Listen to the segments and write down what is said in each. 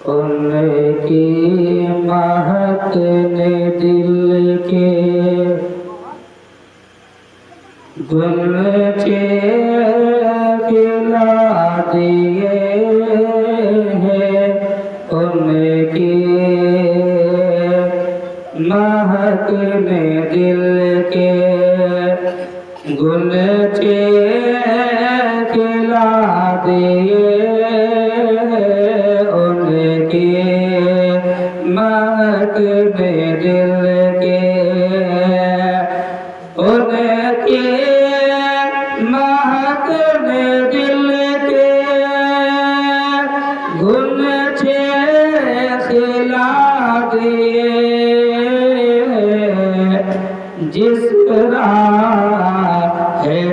उनकी महक ने दिल के गुलचे खिला दिए हैं। उनकी महक ने दिल के गुलचे खिला दिए। उनकी महक ने दिल के उनकी महक ने दिल के गुलचे खिला दिए। जिस राह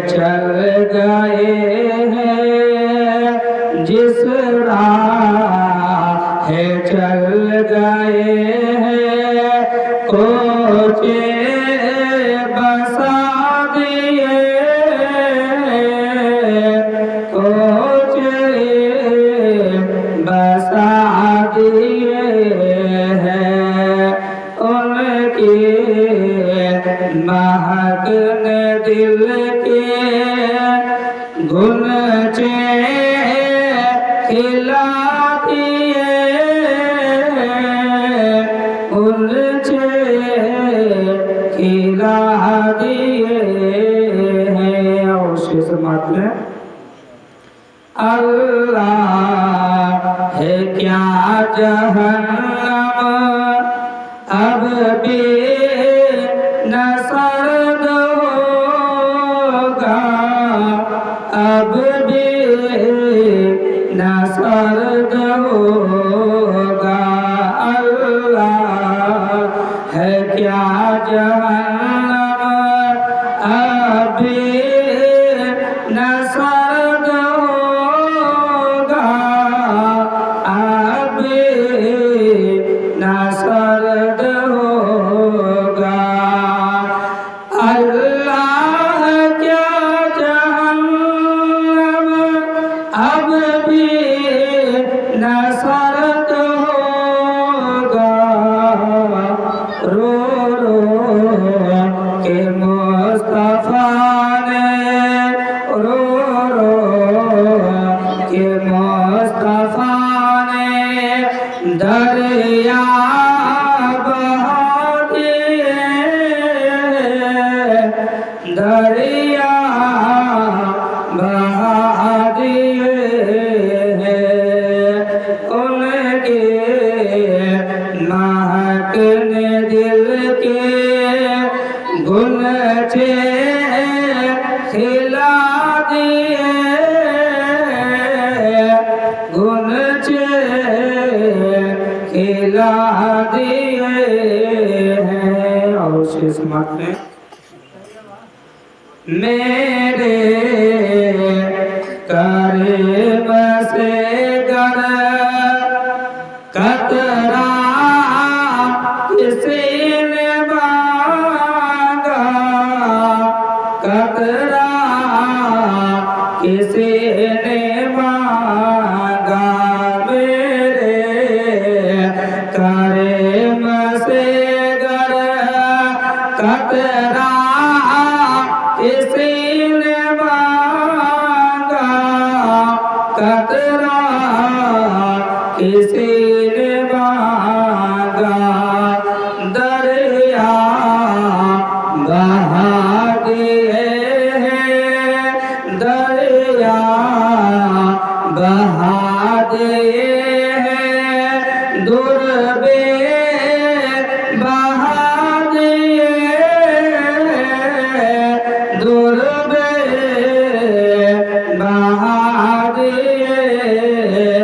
चल गए हैं, जिस राह चल गए हैं, कोचे बसा दिए। कोचे बसा दिए हैं। उनकी महक ने दिल के गुलचे खिला दिए। गुलचे खिला दिए हैं। और शेष मात्र अल्लाह है क्या जहन्नम अब भी न सर्द होगा। अब भी न सर्द होगा। अल्लाह है क्या जहन्नम अब भी न सर्द होगा। अब भी न सर्द होगा। अल्लाह क्या जहन्नम अब भी न सर्द होगा। रो रो के मुस्तफा ने रो रो के मुस्तफा ने दरिया बहा दिए। दरिया बहा दिए हैं। उनके महक ने दिल के गुलचे खिला दिए। गुलचे खिला दिए हैं। और शेष मात्र मेरे करीम से गर कतरा किसी ने मांगा। कतरा किसी ने मांगा। मेरे करीम से गर कतरा किसी ने मांगा। कतरा किसी ने मांगा। दरिया बहा दिए हैं। दरिया बहा दिए हैं। दुर्बे बहा दिए। दुर्बे बहा दिए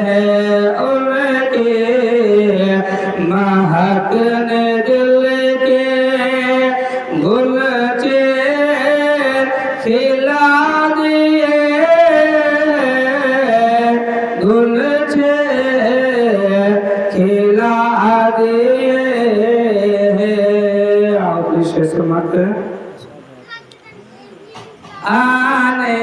हैं। उनके महक ने दिल के गुलचे खिला दिए। गुलचे खिला दिए हैं। और शेष मात्र आने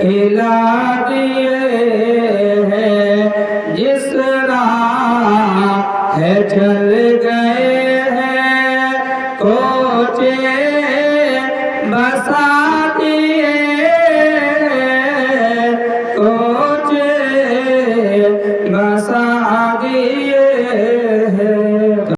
खिला दिए हैं, जिस राह है चल गए हैं, कोचे बसा दिए